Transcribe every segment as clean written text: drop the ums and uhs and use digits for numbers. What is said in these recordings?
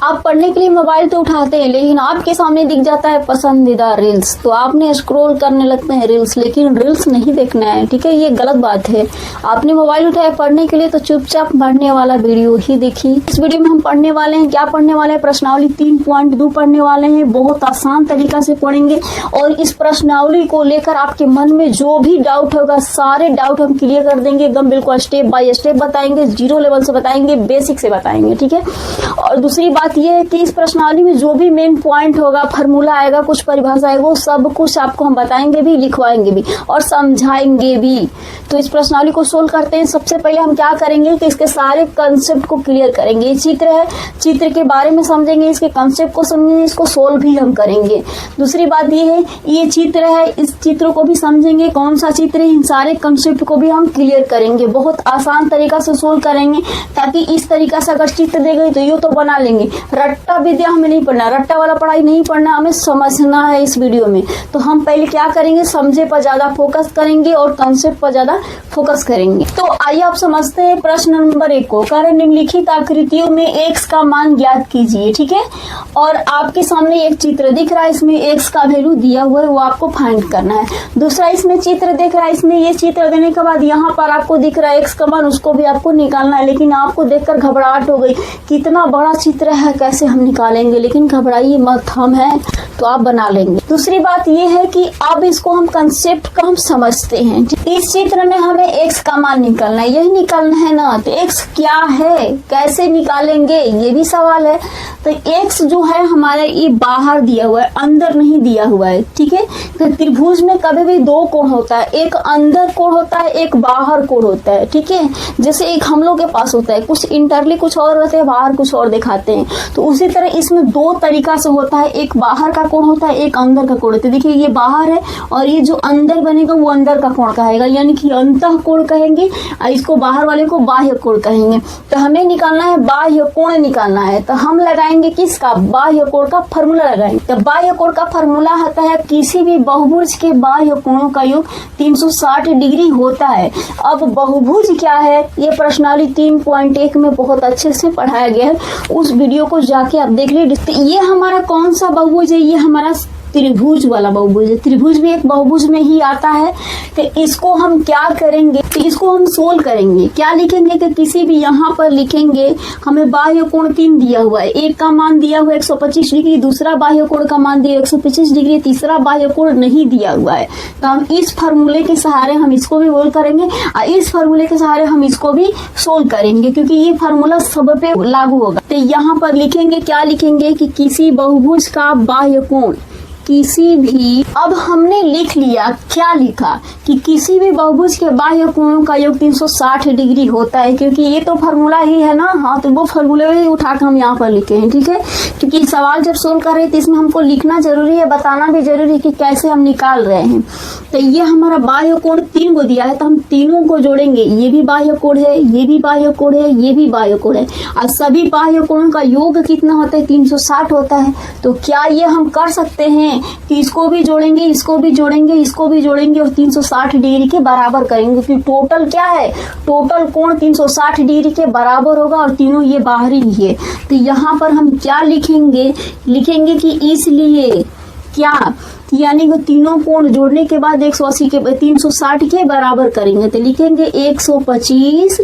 आप पढ़ने के लिए मोबाइल तो उठाते हैं, लेकिन आपके सामने दिख जाता है पसंदीदा रील्स, तो आपने स्क्रॉल करने लगते हैं रील्स, लेकिन रील्स नहीं देखना है, ठीक है, ये गलत बात है। आपने मोबाइल उठाया पढ़ने के लिए तो चुपचाप पढ़ने वाला वीडियो ही देखिए। इस वीडियो में हम पढ़ने वाले हैं, क्या पढ़ने वाले हैं, प्रश्नावली 3.2 पढ़ने वाले हैं। बहुत आसान तरीका से पढ़ेंगे और इस प्रश्नावली को लेकर आपके मन में जो भी डाउट होगा सारे डाउट हम क्लियर कर देंगे, एकदम बिल्कुल स्टेप बाय स्टेप बताएंगे, जीरो लेवल से बताएंगे, बेसिक से बताएंगे, ठीक है। और दूसरी बात यह है कि इस प्रश्नावली में जो भी मेन पॉइंट होगा, फार्मूला आएगा, कुछ परिभाषा आएगा, वो सब कुछ आपको हम बताएंगे भी, लिखवाएंगे भी और समझाएंगे भी। तो इस प्रश्नावली को सोल्व करते हैं। सबसे पहले हम क्या करेंगे कि इसके सारे कंसेप्ट को क्लियर करेंगे। ये चित्र है, चित्र के बारे में समझेंगे, इसके कंसेप्ट को समझेंगे, इसको सोल्व भी हम करेंगे। दूसरी बात ये है, ये चित्र है, इस चित्र को भी समझेंगे, कौन सा चित्र है, इन सारे कंसेप्ट को भी हम क्लियर करेंगे। बहुत आसान तरीका से सोल्व करेंगे, ताकि इस तरीका से अगर चित्र दे गई तो ये तो बना लेंगे। रट्टा विद्या हमें नहीं पढ़ना, रट्टा वाला पढ़ाई नहीं पढ़ना, हमें समझना है इस वीडियो में। तो हम पहले क्या करेंगे, समझे पर ज्यादा फोकस करेंगे और कंसेप्ट पर ज्यादा फोकस करेंगे। तो आइए आप समझते हैं प्रश्न नंबर 1 को। कार्य निम्नलिखित आकृतियों में x का मान ज्ञात कीजिए, ठीक है। और आपके सामने एक चित्र दिख रहा है, इसमें x का वैल्यू दिया हुआ है, वो आपको फाइंड करना है। दूसरा इसमें चित्र दिख रहा है, इसमें ये चित्र देने के बाद यहाँ पर आपको दिख रहा है x का मान, उसको भी आपको निकालना है। लेकिन आपको देखकर घबराहट हो गई, कितना बड़ा चित्र है, कैसे हम निकालेंगे, लेकिन घबराइए मत, हम हैं तो आप बना लेंगे। दूसरी बात ये है कि अब इसको हम कंसेप्ट का हम समझते हैं। इस चित्र में हमें x का मान निकालना है, यही निकालना है ना। तो x क्या है, कैसे निकालेंगे, ये भी सवाल है। तो x जो है हमारा ये बाहर दिया हुआ है, अंदर नहीं दिया हुआ है, ठीक है। तो त्रिभुज में कभी भी दो कोण होता है, एक अंदर कोण होता है, एक बाहर कोण होता है, ठीक है। जैसे एक हम लोग के पास होता है, कुछ इंटरली कुछ और रहते हैं, बाहर कुछ और दिखाते हैं। तो उसी तरह इसमें दो तरीका से होता है, एक बाहर का कोण होता है, एक अंदर का कोण होता है। देखिए ये बाहर है और ये जो अंदर बनेगा वो अंदर का कोण कहेगा, यानी कि अंतः कोण कहेंगे, और इसको बाहर वाले को बाह्य कोण कहेंगे। तो हमें निकालना है बाह्य कोण निकालना है, तो हम लगाएंगे किसका, बाह्य कोण का फार्मूला लगाएंगे। तो बाह्य कोण का फार्मूला होता है किसी भी बहुभुज के बाह्य कोणों का योग 360 डिग्री होता है। अब बहुभुज क्या है, ये प्रश्नावली 3.1 में बहुत अच्छे से पढ़ाया गया है, उस वीडियो को जाके आप देख लीजिए। तो ये हमारा कौन सा बहुभुज है, ये हमारा त्रिभुज वाला बहुभुज है। त्रिभुज भी एक बहुभुज में ही आता है। तो इसको हम क्या करेंगे, तो इसको हम सोल्व करेंगे। क्या लिखेंगे कि किसी भी यहाँ पर लिखेंगे, हमें बाह्य कोण 3 दिया हुआ है, एक का मान दिया हुआ है 125 डिग्री, दूसरा बाह्य कोण का मान दिया 125 डिग्री, तीसरा बाह्य कोण नहीं दिया हुआ है। तो हम इस फार्मूले के सहारे हम इसको भी सोल्व करेंगे और इस फार्मूले के सहारे हम इसको भी सोल्व करेंगे, क्योंकि ये फार्मूला सब पे लागू होगा। तो यहाँ पर लिखेंगे, क्या लिखेंगे कि किसी बहुभुज का बाह्य कोण, किसी भी, अब हमने लिख लिया, क्या लिखा कि किसी भी बहुभुज के बाह्य कोणों का योग 360 डिग्री होता है, क्योंकि ये तो फार्मूला ही है ना। हाँ, तो वो फार्मूले ही उठाकर हम यहाँ पर लिखे हैं, ठीक है। क्योंकि सवाल जब सोल्व कर रहे हैं तो इसमें हमको लिखना जरूरी है, बताना भी जरूरी है कि कैसे हम निकाल रहे हैं। तो ये हमारा बाह्य कोण 3 को दिया है, तो हम तीनों को जोड़ेंगे। ये भी बाह्य कोण है, ये भी बाह्य कोण है, ये भी बाह्य कोण है, और सभी बाह्य कोणों का योग कितना होता है, 360 होता है। तो क्या ये हम कर सकते हैं कि इसको भी जोड़ेंगे, इसको भी जोड़ेंगे, इसको भी जोड़ेंगे और 360 डिग्री के बराबर करेंगे, क्योंकि टोटल क्या है, टोटल कोण 360 डिग्री के बराबर होगा और तीनों ये बाहरी ही है। तो यहाँ पर हम क्या लिखेंगे, लिखेंगे कि इसलिए क्या, यानी कि तीनों कोण जोड़ने के बाद 180 के 360 के बराबर करेंगे। तो लिखेंगे 125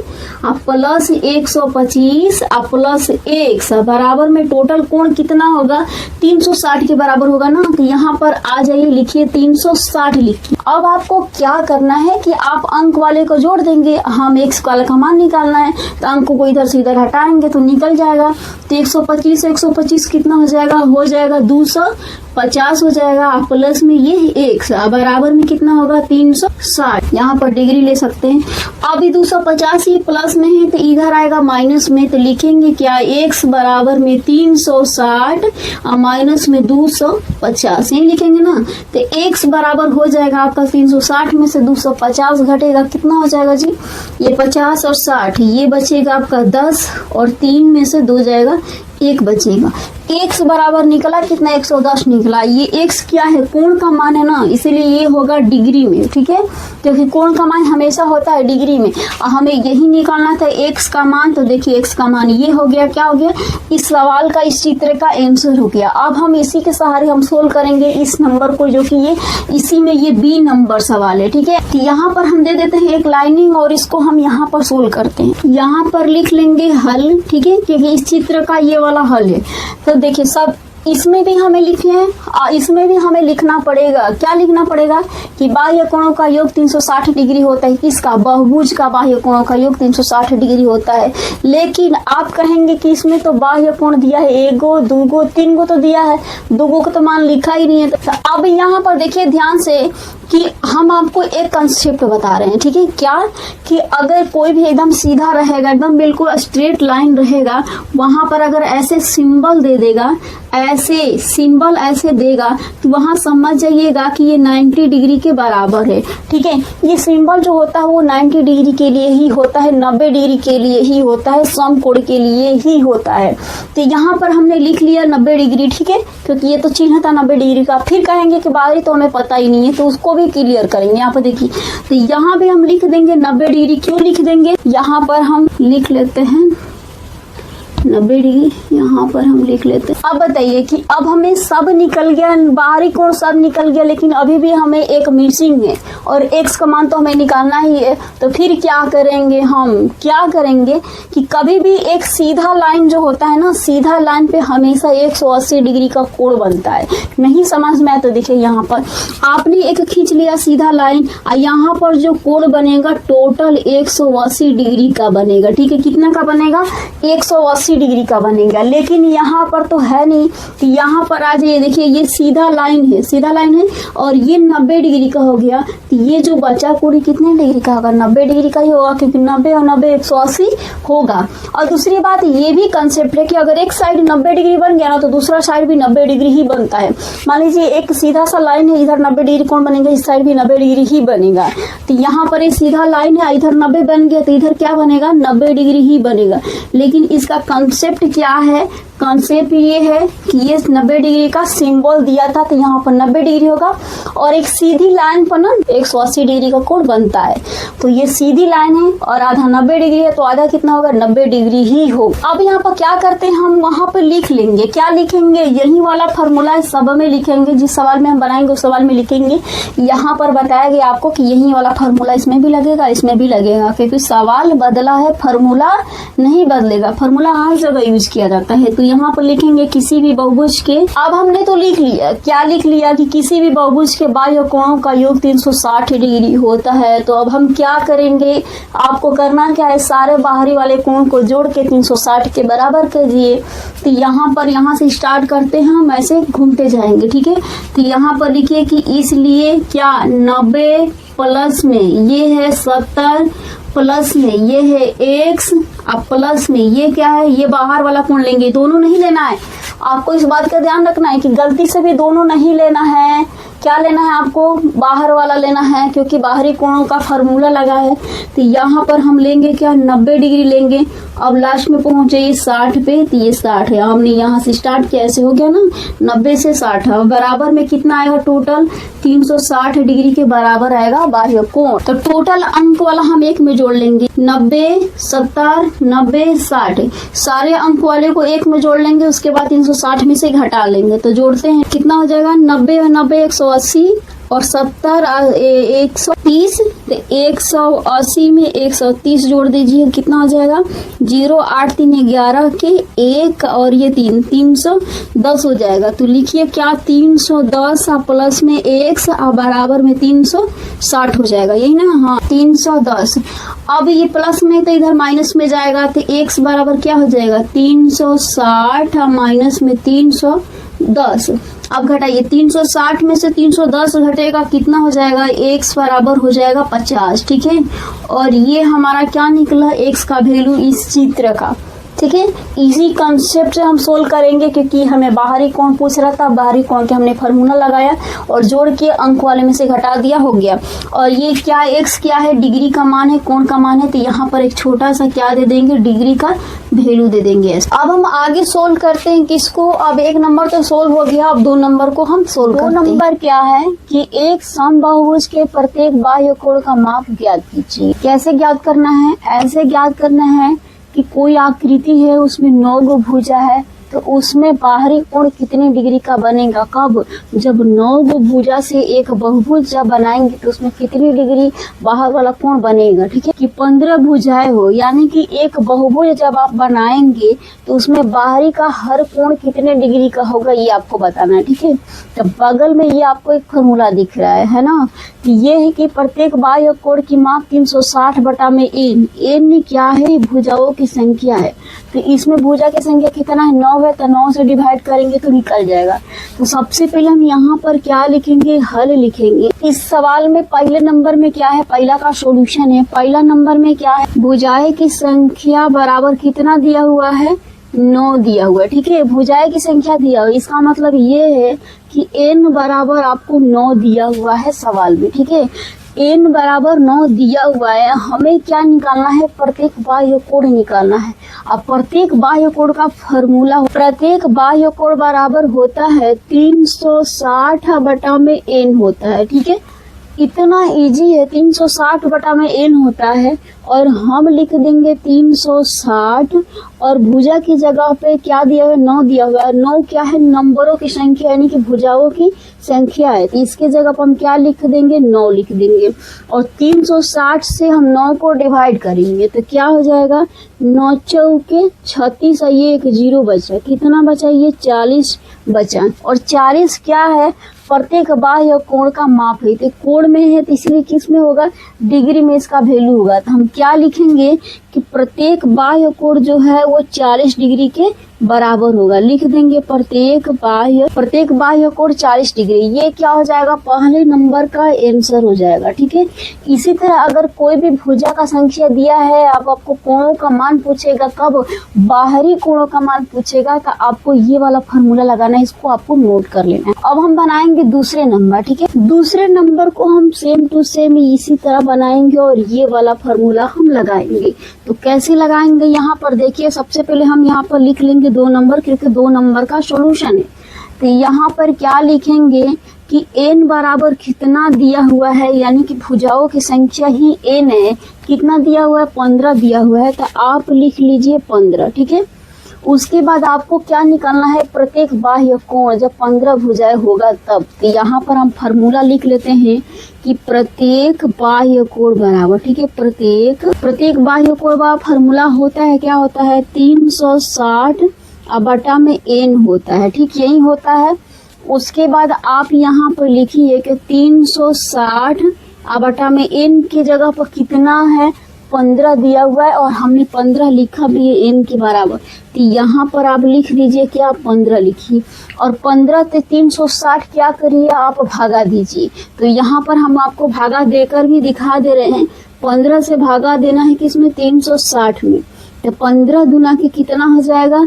प्लस 125 प्लस 1 बराबर में टोटल कोण कितना होगा, 360 के बराबर होगा ना। तो यहाँ पर आ जाइए, लिखिए 360 लिखिए। अब आपको क्या करना है कि आप अंक वाले को जोड़ देंगे, हम x वाले का मान निकालना है। तो अंक को इधर से इधर हटाएंगे तो निकल जाएगा। तो 125 कितना हो जाएगा, 250 हो जाएगा, प्लस में ये 1 बराबर में कितना होगा, 360। यहाँ पर डिग्री ले सकते हैं। अभी 250 ही प्लस में है तो इधर आएगा माइनस में। तो लिखेंगे क्या, x बराबर में 360 और माइनस में 250, यही लिखेंगे ना। तो x बराबर हो जाएगा आपका 360 में से 250 घटेगा, कितना हो जाएगा जी, ये 50 और 60, ये बचेगा आपका 10 और 3 में से 2 जाएगा, 1 बचेगा। x बराबर निकला कितना, 110 निकला। ये x क्या है, कोण का मान है ना, इसीलिए ये होगा डिग्री में, ठीक है, क्योंकि कोण का मान हमेशा होता है डिग्री में। हमें यही निकालना था x का मान, तो देखिए x का मान ये हो गया, क्या हो गया, इस सवाल का, इस चित्र का आंसर हो गया। अब हम इसी के सहारे हम सोल्व करेंगे इस नंबर को, जो कि ये इसी में ये बी नंबर सवाल है, ठीक है। तो यहाँ पर हम दे देते हैं एक लाइनिंग और इसको हम यहाँ पर सोल्व करते हैं। यहाँ पर लिख लेंगे हल, ठीक है, क्योंकि इस चित्र का ये वाला हल है। तो देखिए सब इसमें भी हमें लिखे हैं, इसमें भी हमें लिखना पड़ेगा। क्या लिखना पड़ेगा कि बाह्य कोणों का योग 360 डिग्री होता है। किसका, बहुभुज का बाह्य कोणों का योग 360 डिग्री होता है। लेकिन आप कहेंगे कि इसमें तो बाह्य कोण दिया है 1 गो 2 गो 3 गो तो दिया है, 2 गो को तो मान लिखा ही नहीं है। तो अब यहाँ पर देखिए ध्यान से कि हम आपको एक कंसेप्ट बता रहे हैं, ठीक है, क्या कि अगर कोई भी एकदम सीधा रहेगा, एकदम बिल्कुल स्ट्रेट लाइन रहेगा, वहां पर अगर ऐसे सिंबल दे देगा, ऐसे सिंबल ऐसे देगा, तो वहां समझ जाइएगा कि ये 90 डिग्री के बराबर है, ठीक है। ये सिंबल जो होता है वो 90 डिग्री के लिए ही होता है, 90 डिग्री के लिए ही होता है, समकोण के लिए ही होता है। तो यहाँ पर हमने लिख लिया 90 डिग्री, ठीक है, क्योंकि ये तो चिन्ह था 90 डिग्री का। फिर कहेंगे कि बाहरी तो हमें पता ही नहीं है, तो उसको भी क्लियर करेंगे। यहाँ पर देखिए, तो यहाँ भी हम लिख देंगे 90 डिग्री। क्यों लिख देंगे, यहाँ पर हम लिख लेते हैं 90 डिग्री, यहाँ पर हम लिख लेते हैं। अब बताइए कि अब हमें सब निकल गया, बाहरी कोण सब निकल गया, लेकिन अभी भी हमें एक मिसिंग है और x का मान तो हमें निकालना ही है। तो फिर क्या करेंगे, हम क्या करेंगे कि कभी भी एक सीधा लाइन जो होता है ना, सीधा लाइन पे हमेशा 180 डिग्री का कोण बनता है। नहीं समझ में आया तो देखिए, यहाँ पर आपने एक खींच लिया सीधा लाइन, और यहाँ पर जो कोण बनेगा टोटल 180 डिग्री का बनेगा, ठीक है। कितना का बनेगा, 180 डिग्री का बनेगा। लेकिन यहाँ पर तो है नहीं, कि यहाँ पर आ जाइए, देखिए ये सीधा लाइन है, सीधा लाइन है, और ये 90 डिग्री का हो गया। तो ये जो बचा कोण कितने डिग्री का होगा, 90 डिग्री का ही होगा, क्योंकि 90 और 90 180 होगा। और दूसरी बात ये भी कंसेप्ट है कि अगर एक साइड 90 डिग्री बन गया ना, तो दूसरा साइड भी 90 डिग्री ही बनता है। मान लीजिए एक सीधा सा लाइन है, इधर 90 डिग्री कोण बनेगा, इस साइड भी 90 डिग्री ही बनेगा। तो यहाँ पर एक सीधा लाइन है, इधर 90 बन गया, तो इधर क्या बनेगा, 90 डिग्री ही बनेगा। लेकिन इसका कंसेप्ट क्या है, कॉन्सेप्ट ये है कि ये 90 डिग्री का सिंबल दिया था, तो यहाँ पर 90 डिग्री होगा, और एक सीधी लाइन पर ना 180 डिग्री का कोण बनता है। तो ये सीधी लाइन है और आधा 90 डिग्री है, तो आधा कितना होगा, 90 डिग्री ही हो। अब यहाँ पर क्या करते हैं, हम वहां पर लिख लेंगे, क्या लिखेंगे, यही वाला फॉर्मूला सब में लिखेंगे, जिस सवाल में हम बनाएंगे उस सवाल में लिखेंगे। यहाँ पर बताया गया आपको कि यही वाला फॉर्मूला इसमें भी लगेगा, इसमें भी लगेगा, क्योंकि सवाल बदला है, फॉर्मूला नहीं बदलेगा। फॉर्मूला हर जगह यूज किया जाता है। तो यहाँ पर लिखेंगे किसी भी बहुभुज के, अब हमने तो लिख लिया, क्या लिख लिया कि किसी भी बहुभुज के बाह्य कोणों का योग 360 डिग्री होता है। तो अब हम क्या करेंगे, आपको करना क्या है, सारे बाहरी वाले कोण को जोड़ के 360 के बराबर कीजिए। तो यहाँ से स्टार्ट करते हैं, हम ऐसे घूमते जाएंगे, ठीक है। तो यहाँ पर लिखिए कि इसलिए क्या 90 प्लस में ये है 70, प्लस में ये है x, अब प्लस में ये क्या है, ये बाहर वाला कोण लेंगे, दोनों नहीं लेना है। आपको इस बात का ध्यान रखना है कि गलती से भी दोनों नहीं लेना है। क्या लेना है आपको, बाहर वाला लेना है, क्योंकि बाहरी कोणों का फार्मूला लगा है। तो यहाँ पर हम लेंगे क्या, 90 डिग्री लेंगे। अब लास्ट में पहुंचे ये 60 पे, तो ये 60 है, हमने यहाँ से स्टार्ट किया, ऐसे हो गया ना, 90 से 60 है, बराबर में कितना आएगा, टोटल 360 डिग्री के बराबर आएगा बाह्य कोण। तो टोटल अंक वाला हम एक में जोड़ लेंगे, 90, 70, 90, 60, सारे अंक वाले को एक में जोड़ लेंगे, उसके बाद 360 में से घटा लेंगे। तो जोड़ते हैं, कितना हो जाएगा, 90 और 90 180, और 70 130, तो 180 में 130 जोड़ दीजिए, कितना हो जाएगा, 0 8 3 11 के 1 और ये 3 310 हो जाएगा। तो लिखिए क्या, 310 प्लस में x बराबर में 360 हो जाएगा, यही ना, हाँ 310। अब ये प्लस में तो इधर माइनस में जाएगा, तो x बराबर क्या हो जाएगा, 360 माइनस में 310। अब घटाइए, 360 में से 310 घटेगा, कितना हो जाएगा, x बराबर हो जाएगा 50, ठीक है। और ये हमारा क्या निकला, x का वैल्यू इस चित्र का, ठीक है। इसी कंसेप्ट से हम सोल्व करेंगे, क्योंकि हमें बाहरी कोण पूछ रहा था, बाहरी कोण के हमने फार्मूला लगाया और जोड़ के अंक वाले में से घटा दिया, हो गया। और ये क्या एक्स क्या है, डिग्री का मान है, कोण का मान है, तो यहाँ पर एक छोटा सा क्या दे देंगे, डिग्री का वैल्यू दे देंगे। अब हम आगे सोल्व करते हैं किसको, अब एक नंबर तो सोल्व हो गया, अब 2 नंबर को हम सोल्व करते हैं। 2 नंबर क्या है कि एक समबाहुभुज के प्रत्येक बाह्य कोण का माप ज्ञात कीजिए। कैसे ज्ञात करना है, ऐसे ज्ञात करना है कि कोई आकृति है, उसमें 9 गो भुजा है, तो उसमें बाहरी कोण कितने डिग्री का बनेगा, कब, जब 9 गो भुजा से एक बहुभुज जब बनाएंगे तो उसमें कितनी डिग्री बाहर वाला कोण बनेगा। ठीक है, कि 15 भुजाएं हो, यानी कि एक बहुभुज जब आप बनाएंगे तो उसमें बाहरी का हर कोण कितने डिग्री का होगा, ये आपको बताना है। ठीक है, तो बगल में ये आपको एक फॉर्मूला दिख रहा है ना, कि ये है कि प्रत्येक बाह्य कोण की माप 360/n। n क्या है, भुजाओं की संख्या है, तो इसमें भुजा की संख्या कितना है, 9 है, तो 9 से डिवाइड करेंगे तो निकल जाएगा। तो सबसे पहले हम यहाँ पर क्या लिखेंगे, हल लिखेंगे। इस सवाल में पहले नंबर में क्या है, पहला का सॉल्यूशन है। पहला नंबर में क्या है, भुजाएं की संख्या बराबर कितना दिया हुआ है, 9 दिया हुआ है। ठीक है, भुजाएं की संख्या दिया हुआ है, इसका मतलब ये है कि n बराबर आपको 9 दिया हुआ है सवाल में। ठीक है, n बराबर 9 दिया हुआ है, हमें क्या निकालना है, प्रत्येक बाह्य कोण निकालना है। अब प्रत्येक बाह्य कोण का फॉर्मूला, प्रत्येक बाह्य कोण बराबर होता है 360/n होता है। ठीक है, इतना इजी है, 360/n होता है, और हम लिख देंगे 360, और भुजा की जगह पे क्या दिया हुआ है, 9 दिया हुआ है। 9 क्या है, नंबरों की संख्या, यानी कि भुजाओं की संख्या है, तो इसके जगह पर हम क्या लिख देंगे, 9 लिख देंगे। और 360 से हम 9 को डिवाइड करेंगे तो क्या हो जाएगा, 9 चौके 36, और ये एक 0 बचा, कितना बचा, ये 40 बचा। और 40 क्या है, प्रत्येक बाह्य कोण का माप है, तो कोण में है तो इसलिए किस में होगा, डिग्री में इसका वैल्यू होगा। तो हम क्या लिखेंगे कि प्रत्येक बाह्य कोण जो है वो 40 डिग्री के बराबर होगा, लिख देंगे प्रत्येक बाह्य कोण 40 डिग्री। ये क्या हो जाएगा, पहले नंबर का आंसर हो जाएगा। ठीक है, इसी तरह अगर कोई भी भुजा का संख्या दिया है, अब आपको कोणों का मान पूछेगा, कब, बाहरी कोणों का मान पूछेगा, तो आपको ये वाला फॉर्मूला लगाना है, इसको आपको नोट कर लेना है। अब हम बनाएंगे दूसरे नंबर। ठीक है, दूसरे नंबर को हम सेम टू सेम इसी तरह बनाएंगे और ये वाला फॉर्मूला हम लगाएंगे। तो कैसे लगाएंगे, यहाँ पर देखिए, सबसे पहले हम यहाँ पर लिख लेंगे 2 नंबर, क्योंकि 2 नंबर का सॉल्यूशन है। तो यहाँ पर क्या लिखेंगे कि n बराबर कितना दिया हुआ है, यानी कि भुजाओं की संख्या ही n है, कितना दिया हुआ है, 15 दिया हुआ है, तो आप लिख लीजिए 15। ठीक है, उसके बाद आपको क्या निकालना है, प्रत्येक बाह्य कोण, जब 15 भुजाएं होगा तब। तो यहाँ पर हम फार्मूला लिख लेते हैं कि प्रत्येक बाह्य कोण बराबर, ठीक है, प्रत्येक बाह्य कोण का फार्मूला होता है, क्या होता है, 360/n होता है। ठीक, यही होता है। उसके बाद आप यहाँ पर लिखिए कि 360/n की जगह पर कितना है, 15 दिया हुआ है, और हमने 15 लिखा भी है n के बराबर, तो यहाँ पर आप लिख दीजिए क्या, 15 लिखिए, और 15 से 360 क्या करिए, आप भागा दीजिए। तो यहाँ पर हम आपको भागा देकर भी दिखा दे रहे हैं, 15 से भागा देना है किसमें, 360 में, तो 15 दूना के कितना हो जाएगा,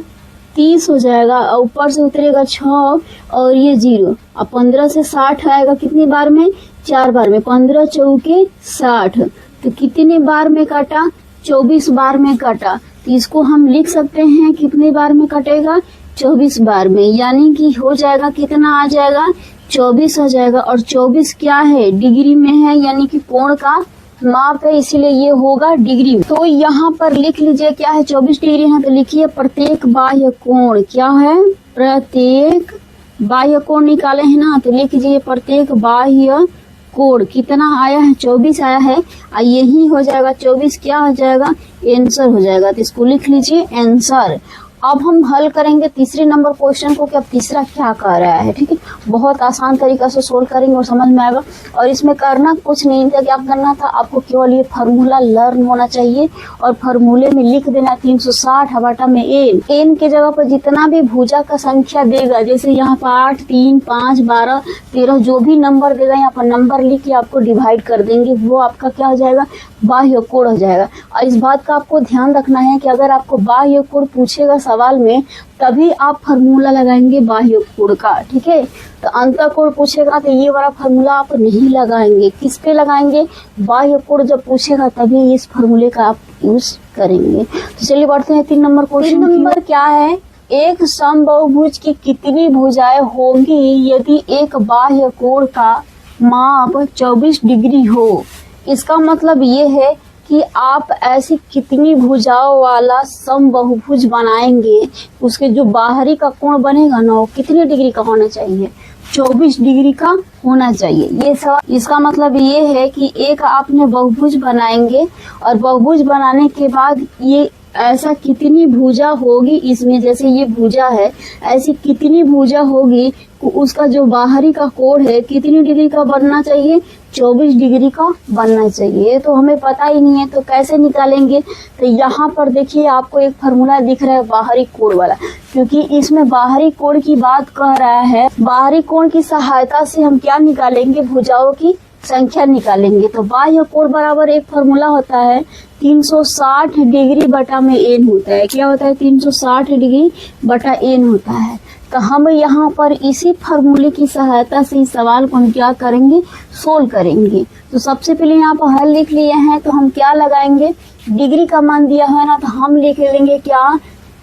30 हो जाएगा, और ऊपर से उतरेगा 6 और ये 0, और 15 से 60 आएगा कितनी बार में, 4 बार में, 15 चौके 60, तो कितने बार में काटा, 24 बार में काटा। तो इसको हम लिख सकते हैं कितने बार में कटेगा, 24 बार में, यानी कि हो जाएगा कितना आ जाएगा, 24 आ जाएगा। और 24 क्या है, डिग्री में है, यानी कि कोण का माप है, इसीलिए ये होगा डिग्री में। तो यहाँ पर लिख लीजिए क्या है, 24 डिग्री है, तो लिखिए प्रत्येक बाह्य कोण क्या है, प्रत्येक बाह्य कोण निकाले हैं ना, तो लिख लीजिए प्रत्येक बाह्य कोण कितना आया है, 24 आया है, यही हो जाएगा 24 क्या हो जाएगा, आंसर हो जाएगा। तो इसको लिख लीजिए आंसर। अब हम हल करेंगे तीसरे नंबर क्वेश्चन को कि अब तीसरा क्या कह रहा है। ठीक है, बहुत आसान तरीका से सोल्व करेंगे और समझ में आएगा। और इसमें करना कुछ नहीं था, क्या करना था आपको, केवल ये फार्मूला लर्न होना चाहिए और फार्मूले में लिख देना 360 बटा में एन के जगह पर जितना भी भुजा का संख्या देगा, जैसे यहाँ पर 8, 3, 5, 12, 13 जो भी नंबर देगा यहाँ पर नंबर लिख के आपको डिवाइड कर देंगे, वो आपका क्या हो जाएगा, बाह्य कोण हो जाएगा। और इस बात का आपको ध्यान रखना है कि अगर आपको बाह्य कोण पूछेगा सवाल में, तभी आप फार्मूला लगाएंगे बाह्य कोण का। ठीक है, तो अंतः कोण पूछेगा तो ये वाला फार्मूला आप नहीं लगाएंगे। किस पे लगाएंगे, बाह्य कोण जब पूछेगा तभी इस फार्मूले का आप यूज करेंगे। तो चलिए बढ़ते हैं 3 नंबर क्वेश्चन। 3 नंबर क्या है, एक समबाहुभुज की कितनी भुजाएं होंगी यदि एक बाह्य कोण का माप 24 डिग्री हो। इसका मतलब ये है कि आप ऐसी कितनी भुजाओं वाला समबाहुभुज बनाएंगे, उसके जो बाहरी का कोण बनेगा ना, वो कितने डिग्री का होना चाहिए, 24 डिग्री का होना चाहिए। ये सब इसका मतलब ये है कि एक आपने बहुभुज बनाएंगे और बहुभुज बनाने के बाद ये ऐसा कितनी भुजा होगी इसमें, जैसे ये भुजा है, ऐसी कितनी भुजा होगी, उसका जो बाहरी का कोण है कितनी डिग्री का बनना चाहिए, 24 डिग्री का बनना चाहिए। तो हमें पता ही नहीं है, तो कैसे निकालेंगे। तो यहाँ पर देखिए आपको एक फार्मूला दिख रहा है बाहरी कोण वाला, क्योंकि इसमें बाहरी कोण की बात कह रहा है। बाहरी कोण की सहायता से हम क्या निकालेंगे, भुजाओं की संख्या निकालेंगे। तो बाह्य कोण बराबर एक फार्मूला होता है 360 डिग्री बटा में एन होता है। क्या होता है, 360 डिग्री बटा एन होता है। तो हम यहाँ पर इसी फार्मूले की सहायता से इस सवाल को हम क्या करेंगे, सोल्व करेंगे। तो सबसे पहले यहाँ पर हल लिख लिए हैं, तो हम क्या लगाएंगे, डिग्री का मान दिया है ना, तो हम लिख लेंगे क्या,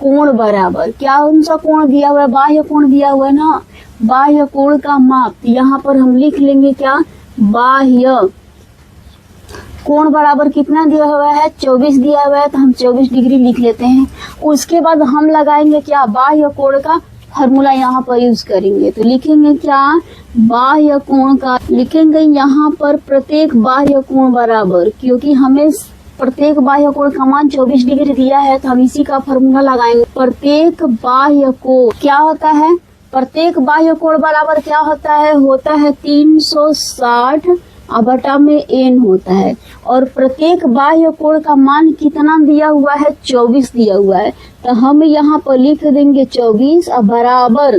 कोण बराबर, क्या उनसा कोण दिया हुआ है, बाह्य कोण दिया हुआ है ना, बाह्य कोण का माप। यहाँ पर हम लिख लेंगे क्या, बाह्य कोण बराबर कितना दिया हुआ है, 24 दिया हुआ है, तो हम 24 डिग्री लिख लेते हैं। उसके बाद हम लगाएंगे क्या, बाह्य कोण का फार्मूला यहाँ पर यूज करेंगे। तो लिखेंगे क्या, बाह्य कोण का, लिखेंगे यहाँ पर प्रत्येक बाह्य कोण बराबर, क्योंकि हमें प्रत्येक बाह्य कोण का मान 24 डिग्री दिया है, तो हम इसी का फार्मूला लगाएंगे। प्रत्येक बाह्य कोण क्या होता है, प्रत्येक बाह्य कोण बराबर क्या होता है 360 बटा में एन होता है। और प्रत्येक बाह्य कोण का मान कितना दिया हुआ है, 24 दिया हुआ है। तो हम यहाँ पर लिख देंगे 24 बराबर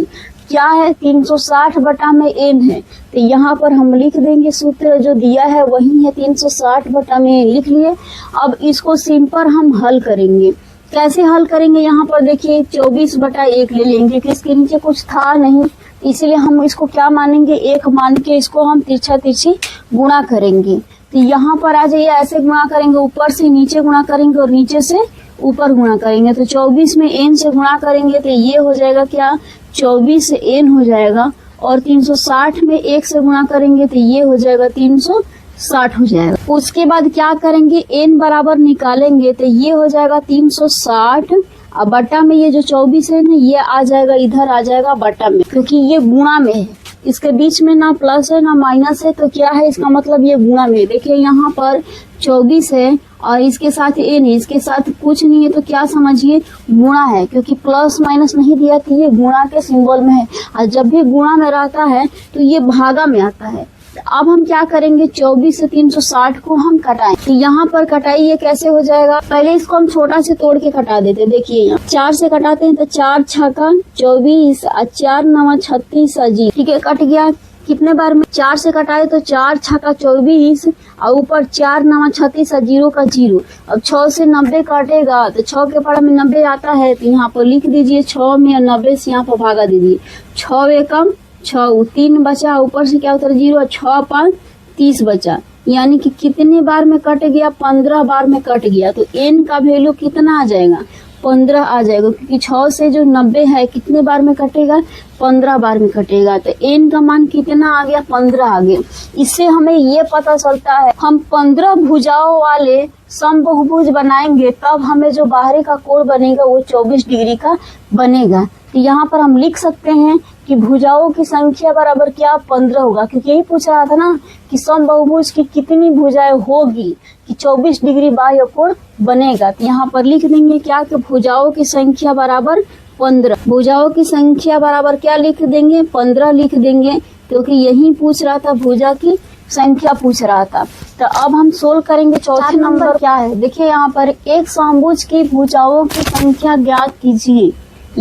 क्या है, 360 बटा में एन है। तो यहाँ पर हम लिख देंगे, सूत्र जो दिया है वही है 360 बटा में एन, लिख लिए। अब इसको सिंपल हम हल करेंगे। कैसे हल करेंगे, यहाँ पर देखिए 24 बटा 1 ले लेंगे, कि इसके नीचे कुछ था नहीं, इसलिए हम इसको क्या मानेंगे, 1 मान के इसको हम तिरछा तिरछी गुणा करेंगे। तो यहाँ पर आ जाइए, ऐसे गुणा करेंगे, ऊपर से नीचे गुणा करेंगे और नीचे से ऊपर गुणा करेंगे। तो 24 में एन से गुणा करेंगे तो ये हो जाएगा क्या, 24 से एन हो जाएगा। और 360 में 1 से गुणा करेंगे तो ये हो जाएगा 360 हो जाएगा। उसके बाद क्या करेंगे, एन बराबर निकालेंगे तो ये हो जाएगा 360 अब बटा में ये जो 24 है ना, ये आ जाएगा, इधर आ जाएगा बटा में, क्योंकि ये गुणा में है, इसके बीच में ना प्लस है ना माइनस है, तो क्या है, इसका मतलब ये गुणा में। देखिए यहाँ पर 24 है और इसके साथ एन है, इसके साथ कुछ नहीं है, तो क्या समझिए, गुणा है, क्योंकि प्लस माइनस नहीं दिया तो ये गुणा के सिंबल में है। और जब भी गुणा में रहता है तो ये भागा में आता है। अब हम क्या करेंगे, 24 से 360 को हम कटाएं। तो यहाँ पर कटाई ये कैसे हो जाएगा, पहले इसको हम छोटा से तोड़ के कटा देते हैं। देखिए यहाँ 4 से कटाते हैं तो 4 छक्का 24 और 4 9 36 जी, ठीक है, कट गया। कितने बार में 4 से कटाए तो 4 छक्का 24 और ऊपर 4 9 36 और 0 का 0। अब 6 से 90 काटेगा तो 6 के पढ़ा में 90 आता है, तो यहाँ पर लिख दीजिए 6 में 90 से यहाँ पर भागा दीजिए। 6 एकम 6, 3 बचा, ऊपर से क्या होता है 0, 6 5 30 बचा, यानी कि कितने बार में कट गया, 15 बार में कट गया। तो एन का वैल्यू कितना आ जाएगा, 15 आ जाएगा, क्योंकि 6 से जो 90 है कितने बार में कटेगा, 15 बार में कटेगा। तो एन का मान कितना आ गया, 15 आ गया। इससे हमें ये पता चलता है, हम 15 भुजाओं वाले समबाहुभुज बनाएंगे तब हमें जो बाहरी का कोण बनेगा वो 24 डिग्री का बनेगा। तो यहाँ पर हम लिख सकते हैं कि भुजाओं की संख्या बराबर क्या 15 होगा, क्योंकि यही पूछ रहा था ना कि समबाहुभुज की कितनी भुजाएं होगी कि 24 डिग्री बाह्य कोण बनेगा। तो यहाँ पर लिख देंगे क्या कि भुजाओं की संख्या बराबर 15। भुजाओं की संख्या बराबर क्या लिख देंगे, 15 लिख देंगे, क्योंकि यही पूछ रहा था, भुजा की संख्या पूछ रहा था। तो अब हम सोल्व करेंगे। चौथे नंबर क्या है, देखिए यहाँ पर एक समभुज की भुजाओं की संख्या ज्ञात कीजिए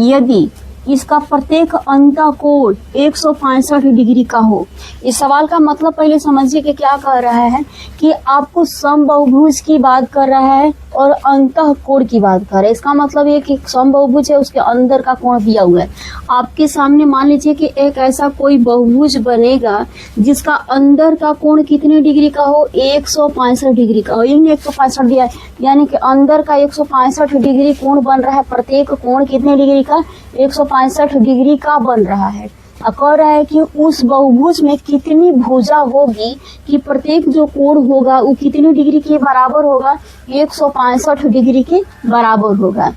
यदि इसका प्रत्येक अंतःकोण 165 डिग्री का हो। इस सवाल का मतलब पहले समझिए कि क्या कह रहा है कि आपको समबाहुभुज की बात कर रहा है और अंतःकोण की बात कर रहा है। इसका मतलब ये कि समबाहुभुज है, उसके अंदर का कोण दिया हुआ है। आपके सामने मान लीजिए कि एक ऐसा कोई बहुभुज बनेगा जिसका अंदर का कोण कितने डिग्री का हो, 165 डिग्री का हो। यही 165 दिया है, यानी कि अंदर का 165 डिग्री कोण बन रहा है। प्रत्येक कोण कितने डिग्री का, 165 डिग्री का बन रहा है। कह रहा है कि उस बहुभुज में कितनी भुजा होगी कि प्रत्येक जो कोण होगा वो कितनी डिग्री के बराबर होगा, 165 डिग्री के बराबर होगा।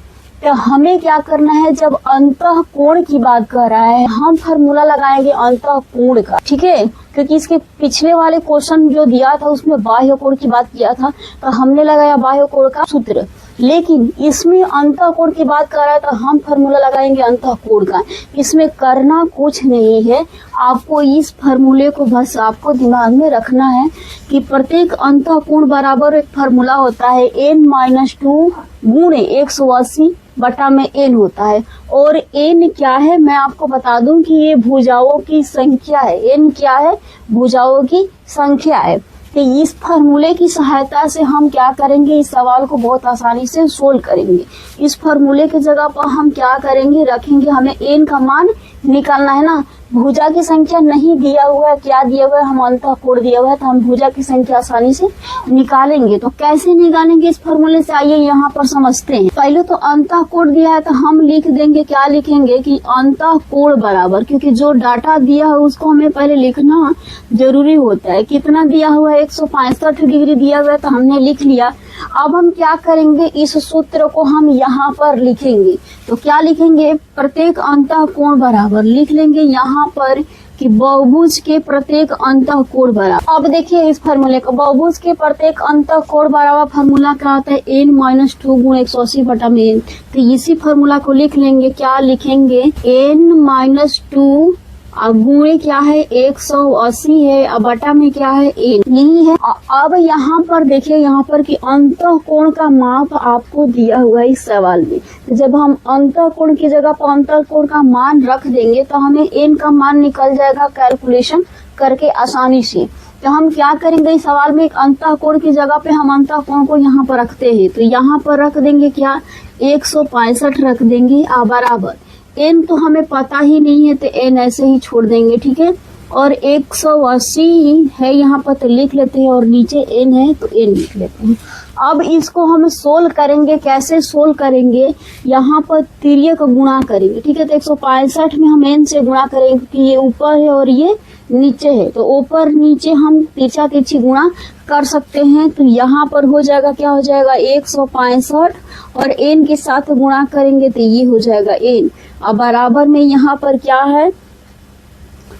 तो हमें क्या करना है, जब अंतःकोण की बात कर रहा है हम फार्मूला लगाएंगे अंतःकोण का, ठीक है, क्योंकि इसके पिछले वाले क्वेश्चन जो दिया था उसमें बाह्य कोण की बात किया था, तो हमने लगाया बाह्य कोण का सूत्र। लेकिन इसमें अंतःकोण की बात कर रहा है तो हम फार्मूला लगाएंगे अंतःकोण का। इसमें करना कुछ नहीं है, आपको इस फार्मूले को बस आपको दिमाग में रखना है कि प्रत्येक अंतःकोण बराबर एक फार्मूला होता है n-2 गुणे 180 बटा में n होता है। और n क्या है, मैं आपको बता दूं कि ये भुजाओं की संख्या है। n क्या है, भुजाओं की संख्या है। तो इस फार्मूले की सहायता से हम क्या करेंगे, इस सवाल को बहुत आसानी से सोल्व करेंगे। इस फार्मूले की जगह पर हम क्या करेंगे, रखेंगे, हमें n का मान निकालना है ना। भुजा की संख्या नहीं दिया हुआ है, क्या दिया हुआ है, हम अंतःकोण दिया हुआ है, तो हम भुजा की संख्या आसानी से निकालेंगे। तो कैसे निकालेंगे इस फार्मूले से, आइए यहाँ पर समझते हैं। पहले तो अंतःकोण दिया है तो हम लिख देंगे, क्या लिखेंगे कि अंतःकोण बराबर, क्योंकि जो डाटा दिया है उसको हमें पहले लिखना जरूरी होता है। कितना दिया हुआ है, 165 डिग्री दिया हुआ है, तो हमने लिख लिया। अब हम क्या करेंगे, इस सूत्र को हम यहाँ पर लिखेंगे। तो क्या लिखेंगे, प्रत्येक अंतःकोण बराबर लिख लेंगे यहाँ पर कि बहुभुज के प्रत्येक अंतःकोण बराबर। अब देखिए इस फार्मूले को, बहुभुज के प्रत्येक अंतःकोण बराबर फार्मूला क्या होता है, n-2 गुणे 180 बटा में n। तो इसी फार्मूला को लिख लेंगे, क्या लिखेंगे, n-2 अब गुणे क्या है, 180 है, अब बटा में क्या है, n यही है। अब यहाँ पर देखिए, यहाँ पर कि अंतःकोण का माप आपको दिया हुआ है इस सवाल में। तो जब हम अंतःकोण की जगह पर अंतःकोण का मान रख देंगे तो हमें n का मान निकल जाएगा कैलकुलेशन करके आसानी से। तो हम क्या करेंगे, इस सवाल में एक अंतःकोण की जगह पे हम अंतःकोण को यहाँ पर रखते हैं। तो यहाँ पर रख देंगे क्या, 165 रख देंगे बराबर। n तो हमें पता ही नहीं है तो n ऐसे ही छोड़ देंगे, ठीक है। और 180 है यहाँ पर तो लिख लेते हैं, और नीचे n है तो n लिख लेते हैं। अब इसको हम सोल्व करेंगे। कैसे सोल्व करेंगे, यहाँ पर तिर्यक गुणा करेंगे, ठीक है। तो 165 में हम n से गुणा करेंगे क्योंकि ये ऊपर है और ये नीचे है, तो ऊपर नीचे हम तिरछा तिरछी गुणा कर सकते हैं। तो यहाँ पर हो जाएगा, क्या हो जाएगा, 165 और n के साथ गुणा करेंगे तो ये हो जाएगा n। अब बराबर में यहाँ पर क्या है,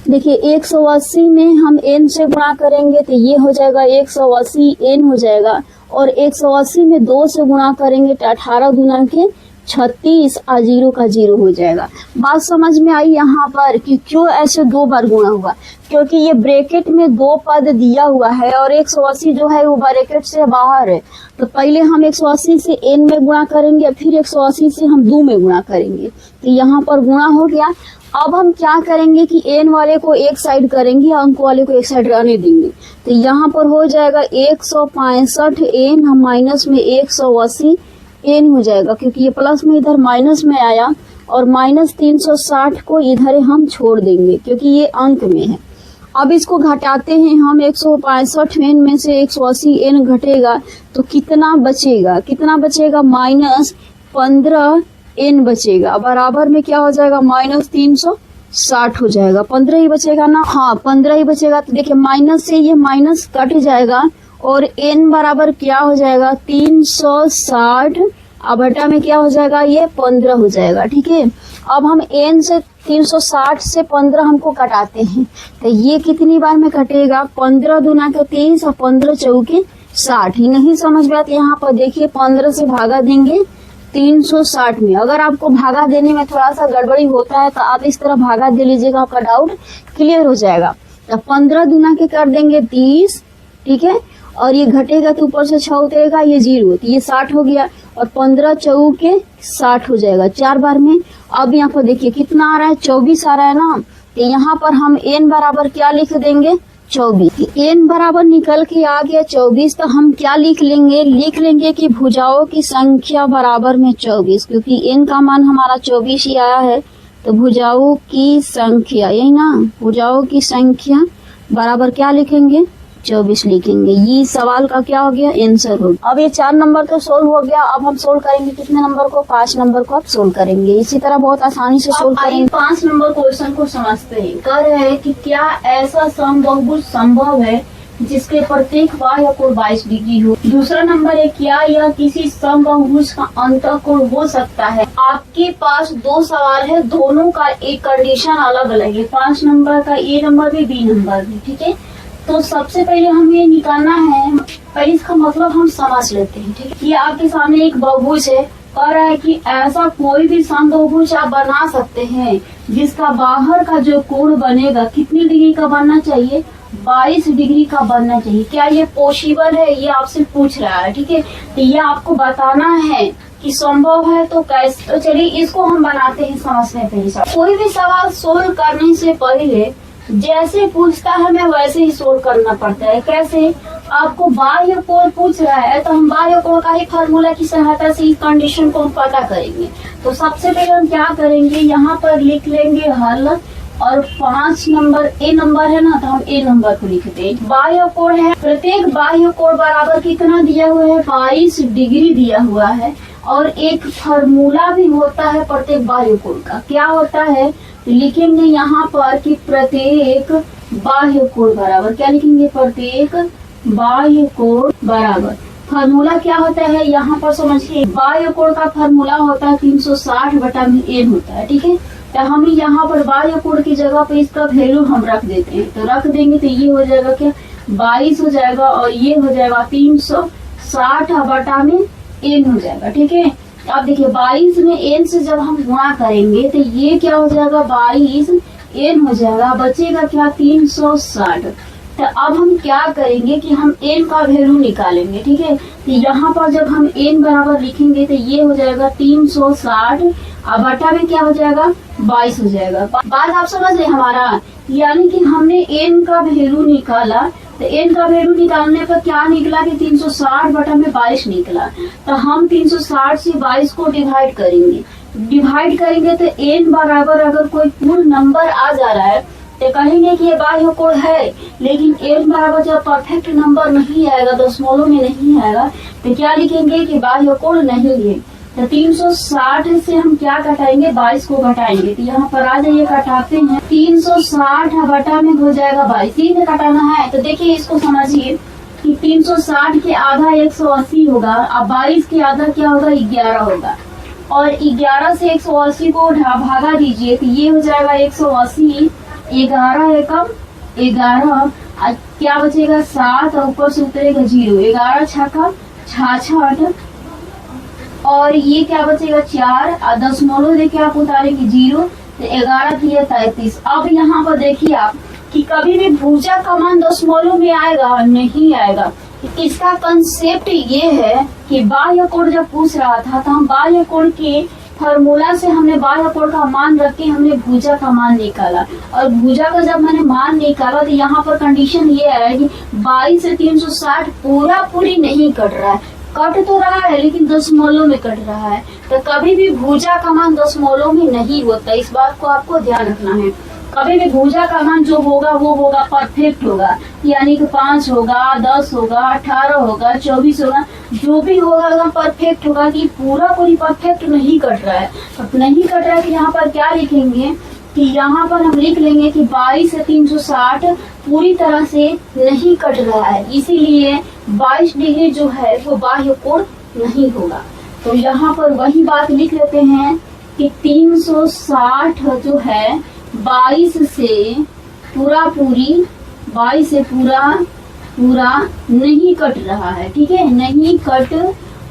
देखिए 180 में हम n से गुणा करेंगे तो ये हो जाएगा 180 n हो जाएगा, और 180 में 2 से गुणा करेंगे तो 18 दूना के 36 और 0 का 0 हो जाएगा। बात समझ में आई यहाँ पर कि क्यों ऐसे 2 बार गुणा हुआ, क्योंकि ये ब्रैकेट में 2 पद दिया हुआ है और 180 जो है वो ब्रैकेट से बाहर है। तो पहले हम 180 से n में गुणा करेंगे, फिर 180 से हम 2 में गुणा करेंगे, तो यहाँ पर गुणा हो गया। अब हम क्या करेंगे कि n वाले को एक साइड करेंगे, अंक वाले को एक साइड रहने देंगे। तो यहाँ पर हो जाएगा 165 n, हम माइनस में 180 n हो जाएगा, क्योंककि ये प्लस में इधर माइनस में आया, और माइनस 360 को इधर हम छोड़ देंगे क्योंकि ये अंक में है। अब इसको घटाते हैं हम, 165 n में से 180 n घटेगा तो कितना बचेगा, कितना बचेगा, माइनस 15 n बचेगा। बराबर में क्या हो जाएगा, माइनस 360 हो जाएगा। 15 ही बचेगा ना, हाँ 15 ही बचेगा। तो देखिए माइनस से ये माइनस कट जाएगा और n बराबर क्या हो जाएगा, 360 अब बटा में क्या हो जाएगा, ये 15 हो जाएगा। ठीक है, अब हम n से 360 से 15 हमको कटाते हैं, तो ये कितनी बार में कटेगा, 15 दूना के 30 और 15 चौके 60। नहीं समझ में आती, यहाँ पर देखिए 15 से भागा देंगे 360 में। अगर आपको भागा देने में थोड़ा सा गड़बड़ी होता है तो आप इस तरह भागा दे लीजिएगा, आपका डाउट क्लियर हो जाएगा। तो 15 दूना के कर देंगे 30, ठीक है, और ये घटेगा तो ऊपर से 6 उतरेगा, ये 0, तो ये 60 हो गया, और 15 चौके 60 हो जाएगा 4 बार में। अब यहाँ पर देखिए कितना आ रहा है, 24 आ रहा है ना, तो यहाँ पर हम n बराबर क्या लिख देंगे, 24। n बराबर निकल के आ गया 24, तो हम क्या लिख लेंगे कि भुजाओं की संख्या बराबर में 24, क्योंकि n का मान हमारा 24 ही आया है, तो भुजाओं की संख्या, यही ना, भुजाओं की संख्या बराबर क्या लिखेंगे, 24 लिखेंगे। ये सवाल का क्या हो गया, आंसर हो गया। अब ये 4 नंबर तो सोल्व हो गया। अब हम सोल्व करेंगे कितने नंबर को, 5 नंबर को अब सोल्व करेंगे। इसी तरह बहुत आसानी से सोल्व करेंगे। 5 नंबर क्वेश्चन को समझते हैं। कह रहे हैं कि क्या ऐसा समबाहुभुज संभव है जिसके प्रत्येक बाह्य कोण 22 डिग्री हो। दूसरा नंबर है, क्या यह किसी समबाहुभुज का अंतःकोण हो सकता है। आपके पास 2 सवाल है, दोनों का एक कंडीशन अलग अलग है। 5 नंबर का ए नंबर भी, बी नंबर भी। ठीक है, तो सबसे पहले हमें निकालना है, पहले इसका मतलब हम समझ लेते हैं। ठीक है, ये आपके सामने एक बहुभुज है, कह रहा है कि ऐसा कोई भी समबाहुभुज आप बना सकते हैं जिसका बाहर का जो कोण बनेगा कितनी डिग्री का बनना चाहिए, 22 डिग्री का बनना चाहिए। क्या ये पॉसिबल है, ये आपसे पूछ रहा है। ठीक है, तो ये आपको बताना है कि संभव है तो कैसे। तो चलिए इसको हम बनाते हैं, समझते हैं पहले। कोई भी सवाल सोल्व करने से पहले जैसे पूछता है हमें वैसे ही सोल्व करना पड़ता है। कैसे, आपको बाह्य कोण पूछ रहा है तो हम बाह्य कोण का ही फार्मूला की सहायता से इस कंडीशन को हम पता करेंगे। तो सबसे पहले हम क्या करेंगे, यहाँ पर लिख लेंगे हल, और 5 नंबर ए नंबर है ना, तो हम ए नंबर को लिखते हैं। बाह्य कोण है, प्रत्येक बाह्य कोण बराबर कितना दिया हुआ है, 22 डिग्री दिया हुआ है। और एक फार्मूला भी होता है प्रत्येक बाह्य कोण का। क्या होता है, लिखेंगे यहाँ पर कि प्रत्येक बाह्य कोण बराबर, क्या लिखेंगे, प्रत्येक बाह्य कोण बराबर। फार्मूला क्या होता है यहाँ पर समझिए, बाह्य कोण का फार्मूला होता है 360/n होता है। ठीक है, तो हम यहाँ पर बाह्य कोण की जगह पे इसका वैल्यू हम रख देते हैं। तो रख देंगे तो ये हो जाएगा क्या, 22 हो जाएगा, और ये हो जाएगा 360/n हो जाएगा। ठीक है, अब देखिए 22 में n से जब हम गुणा करेंगे तो ये क्या हो जाएगा, 22n हो जाएगा, बचेगा क्या, 360। तो अब हम क्या करेंगे कि हम n का वैल्यू निकालेंगे। ठीक है, तो यहाँ पर जब हम n बराबर लिखेंगे तो ये हो जाएगा 360, अब बटा में क्या हो जाएगा, 22 हो जाएगा। बात आप समझ रहे हमारा, यानी कि हमने n का वैल्यू निकाला, तो n का वैल्यू निकालने पर क्या निकला कि 360/22 निकला। तो हम 360 से 22 को डिवाइड करेंगे तो n बराबर अगर कोई पूर्ण नंबर आ जा रहा है तो कहेंगे कि ये बाह्य कोण है। लेकिन n बराबर जब परफेक्ट नंबर नहीं आएगा, दशमलव में नहीं आएगा, तो क्या लिखेंगे कि बाह्य कोण नहीं है। तो 360 से हम क्या घटाएंगे, 22 को घटाएंगे। तो यहाँ पर आ जाइए, घटाते हैं, 360 बटा में हो जाएगा 22, 3 घटाना है। तो देखिए इसको समझिए कि 360 के आधा 180 होगा, अब 22 के आधा क्या होगा, 11 होगा, और 11 से 180 को भागा दीजिए तो ये हो जाएगा 180, 11 एकम 11, क्या बचेगा 7, और ऊपर से उतरेगा 0, 11 छक्का 66, और ये क्या बचेगा 4, और दशमलव देखिए आप उतारेंगे 0, तो 11 की 33। अब यहाँ पर देखिए आप कि कभी भी भुजा का मान दशमलव में आएगा, नहीं आएगा। इसका कंसेप्ट ये है कि बाह्य कोण जब पूछ रहा था तो हम बाह्य कोण के फार्मूला से हमने बाह्य कोण का मान रख के हमने भुजा का मान निकाला, और भुजा का जब मैंने मान निकाला तो यहाँ पर कंडीशन ये है कि 22 से 360 पूरी नहीं कट रहा है, कट तो रहा है लेकिन दशमलव में कट रहा है। तो कभी भी भुजा का मान दशमलव में नहीं होता, इस बात को आपको ध्यान रखना है। कभी भी भुजा का मान जो होगा वो होगा परफेक्ट होगा, यानी कि 5 होगा, 10 होगा, 18 होगा, 24 होगा, जो भी होगा एकदम परफेक्ट होगा कि पूरा परफेक्ट नहीं कट रहा है। अब नहीं कट रहा है तो यहाँ पर क्या लिखेंगे कि यहाँ पर हम लिख लेंगे कि 22 से 360 पूरी तरह से नहीं कट रहा है, इसीलिए 22 डिग्री जो है वो बाह्य कोण नहीं होगा। तो यहाँ पर वही बात लिख लेते हैं कि 360 जो है 22 से पूरा नहीं कट रहा है, ठीक है, नहीं कट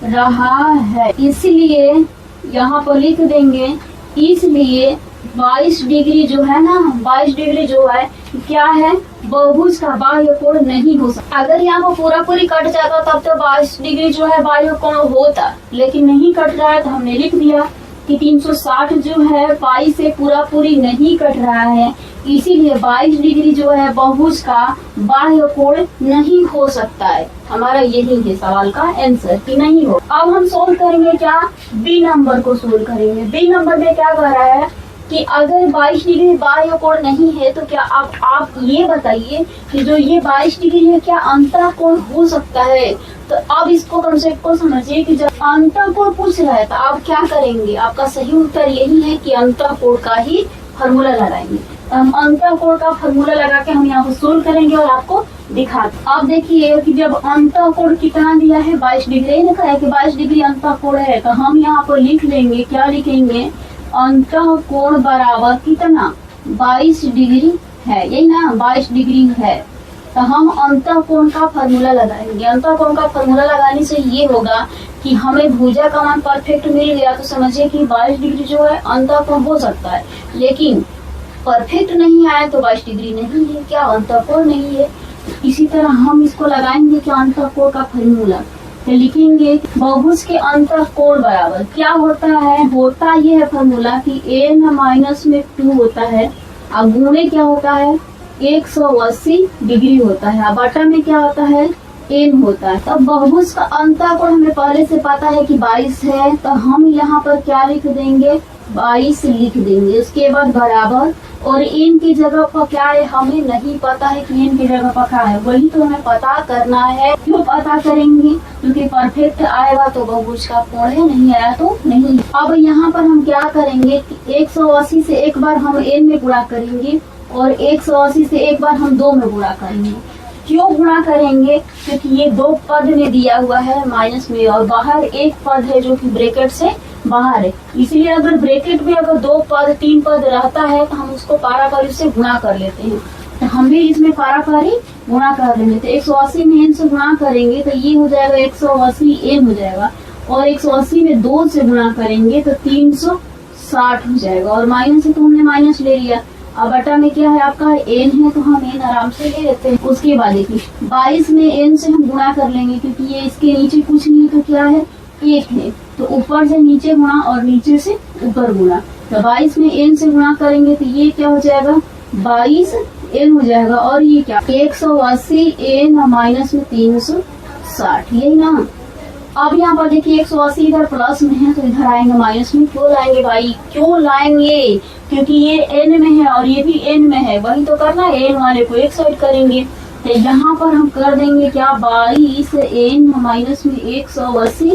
रहा है, इसलिए यहाँ पर लिख देंगे, इसलिए 22 डिग्री जो है ना, 22 डिग्री जो है क्या है, बहुभुज का बाह्य कोण नहीं हो सकता। अगर यहाँ पर पूरी कट जाता तब तो 22 डिग्री जो है बाह्य कोण होता, लेकिन नहीं कट रहा है तो हमने लिख दिया कि 360 जो है 22 से पूरी नहीं कट रहा है, इसीलिए 22 डिग्री जो है बहुभुज का बाह्य कोण नहीं हो सकता है। हमारा यही है सवाल का आंसर कि नहीं हो। अब हम सोल्व करेंगे क्या, बी नंबर को सोल्व करेंगे। बी नंबर में क्या कह रहा है कि अगर 22 डिग्री बाह्य कोण नहीं है तो क्या आप ये बताइए कि जो ये 22 डिग्री है क्या अंतः कोण हो सकता है। तो अब इसको कंसेप्ट को समझिए कि जब अंतः कोण पूछ रहा है तो आप क्या करेंगे, आपका सही उत्तर यही है कि अंतः कोण का ही फॉर्मूला लगाएंगे। तो हम अंतः कोण का फॉर्मूला लगा के हम यहाँ पर सोल्व करेंगे और आपको दिखाते। अब देखिए कि जब अंतः कोण कितना दिया है 22 डिग्री लिखा है कि 22 डिग्री अंतः कोण है, तो हम यहाँ पर लिख लेंगे, क्या लिखेंगे, अंतः कोण बराबर कितना 22 डिग्री है, यही ना 22 डिग्री है। तो हम अंतः कोण का फॉर्मूला लगाएंगे। अंतः कोण का फॉर्मूला लगाने से ये होगा कि हमें भुजा का मान परफेक्ट मिल गया, तो समझिए कि 22 डिग्री जो है अंतः कोण हो सकता है, लेकिन परफेक्ट नहीं आया तो 22 डिग्री नहीं है, क्या अंतः कोण नहीं है। इसी तरह हम इसको लगाएंगे क्या अंतः कोण का फॉर्मूला, तो लिखेंगे बहुभुज के अंतः कोण बराबर क्या होता है, होता ये है फॉर्मूला कि n माइनस में 2 होता है, अब गुणे क्या होता है 180 डिग्री होता है, अब बटा में क्या होता है n होता है। तब बहुभुज का अंतः कोण हमें पहले से पता है कि 22 है, तो हम यहाँ पर क्या लिख देंगे 22 लिख देंगे, उसके बाद बराबर, और n की जगह पर क्या है हमें नहीं पता है कि n की जगह पर क्या है, वही तो हमें पता करना है। क्यों पता करेंगे, क्योंकि परफेक्ट आएगा तो बहुभुज का कोण है, नहीं आया तो नहीं। अब यहाँ पर हम क्या करेंगे कि 180 से एक बार हम n में गुणा करेंगे और 180 से एक बार हम 2 में गुणा करेंगे। क्यों गुणा करेंगे, क्योंकि ये 2 पद में दिया हुआ है माइनस में, और बाहर एक पद है जो कि ब्रैकेट से बाहर है, इसलिए अगर ब्रैकेट में अगर 2 पद 3 पद रहता है तो हम उसको पाराकारी से गुणा कर लेते हैं। तो हम भी इसमें पाराकारी गुणा कर लेंगे, तो 180 में n से गुणा करेंगे तो ये हो जाएगा 180 n हो जाएगा, और 180 में 2 से गुणा करेंगे तो 360 हो जाएगा, और माइनस से तो हमने माइनस ले लिया। अब बटा में क्या है आपका n है, तो हम n आराम से ले लेते हैं। उसके बाद देखिए 22 में n से हम गुणा कर लेंगे, क्योंकि ये इसके नीचे कुछ नहीं तो क्या है 1 है, तो ऊपर से नीचे गुणा और नीचे से ऊपर गुणा, तो 22 में n से गुणा करेंगे तो ये क्या हो जाएगा 22 n हो जाएगा, और ये क्या 180 n माइनस में 360, यही ना। अब यहाँ पर देखिए 180 इधर प्लस में है तो इधर आएंगे माइनस में। क्यों लाएंगे भाई, क्यों लाएंगे, क्योंकि ये n में है और ये भी n में है, वही तो करना है, n वाले को एक साइड करेंगे। तो यहाँ पर हम कर देंगे क्या 22 n माइनस में 180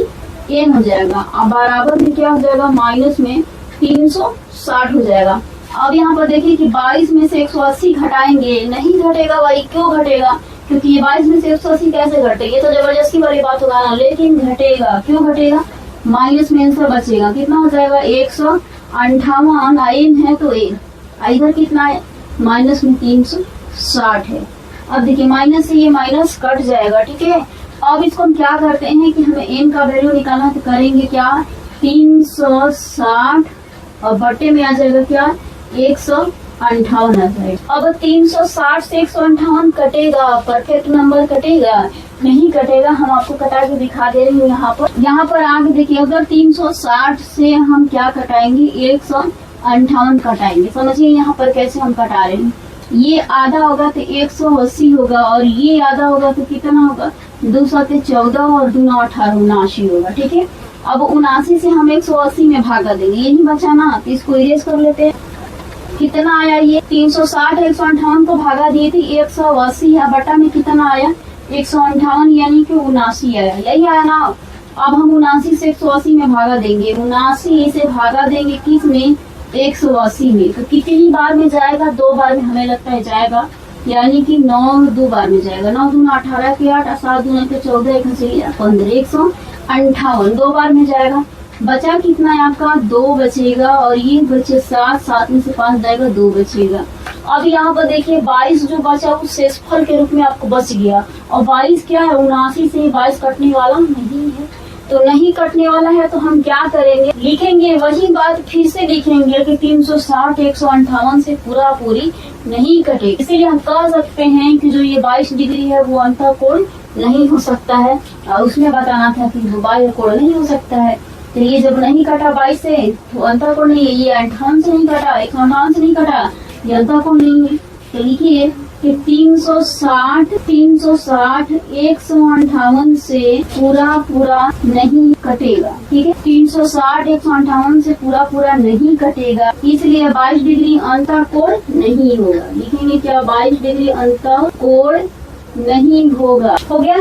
n हो जाएगा, अब बराबर में क्या हो जाएगा माइनस में 360 हो जाएगा। अब यहाँ पर देखिए कि 22 में से 180 घटाएंगे, नहीं घटेगा भाई, क्यों घटेगा, क्योंकि ये 22 में से 180 कैसे घटेगा, ये तो जबरदस्ती वाली बात होगा ना, लेकिन घटेगा। क्यों घटेगा, माइनस में आंसर बचेगा, कितना हो जाएगा 158 n है तो इधर कितना है माइनस में 360 है। अब देखिए माइनस से ये माइनस कट जाएगा, ठीक है। अब इसको हम क्या करते हैं कि हमें n का वैल्यू निकालना है, तो करेंगे क्या 360 और बटे में आ जाएगा क्या 158 आ जाएगा। अब 360 से 158 कटेगा, परफेक्ट नंबर कटेगा, नहीं कटेगा, हम आपको कटा के दिखा दे रही हूँ। यहाँ पर आगे देखिए अगर 360 से हम क्या कटाएंगे 158 कटाएंगे, समझिए यहाँ पर कैसे हम कटा रहे हैं। ये आधा होगा तो 180 होगा, और ये आधा होगा तो कितना होगा 2 7 14 और 2 9 18 79 होगा, ठीक है। अब 79 से हम 180 में भागा देंगे, यही बचा ना, तो इसको इरेज कर लेते हैं। कितना आया ये 360 158 को भागा दिए थे 180 है, बटा में कितना आया 158 यानी कि 79 आया, यही आया ना। अब हम 79 से 180 में भागा देंगे, 79 से भागा देंगे किस में 180 में, तो कितनी बार में जाएगा 2 बार में हमें लगता है जाएगा, यानी कि 9 दो बार में जाएगा, 9 दूना 18 के 8, 7 दूना के 14, 1 चलिए 15, 158 दो बार में जाएगा। बचा कितना है आपका, 2 बचेगा और ये बचे 7, 7 में से 5 जाएगा, 2 बचेगा। अब यहाँ पर देखिए 22 जो बचा वो शेषफल के रूप में आपको बच गया, और 22 क्या है, 79 से 22 कटने वाला नहीं है, तो नहीं कटने वाला है तो हम क्या करेंगे, लिखेंगे वही बात फिर से लिखेंगे कि 360 158 से पूरा पूरी नहीं कटेगी। इसीलिए हम कह सकते हैं कि जो ये 22 डिग्री है वो अंतःकोण नहीं हो सकता है, और उसमें बताना था कि वो बाह्य कोण नहीं हो सकता है। तो ये जब नहीं कटा 22 से तो अंतःकोण नहीं है, ये 58 से नहीं कटा, 51 से नहीं कटा, ये अंतःकोण नहीं है। तो लिखिए कि 360 158 से पूरा नहीं कटेगा, ठीक है। 360 158 से पूरा नहीं कटेगा, इसलिए 22 डिग्री अंतःकोण नहीं होगा। लिखेंगे क्या, 22 डिग्री अंतःकोण नहीं होगा। हो गया।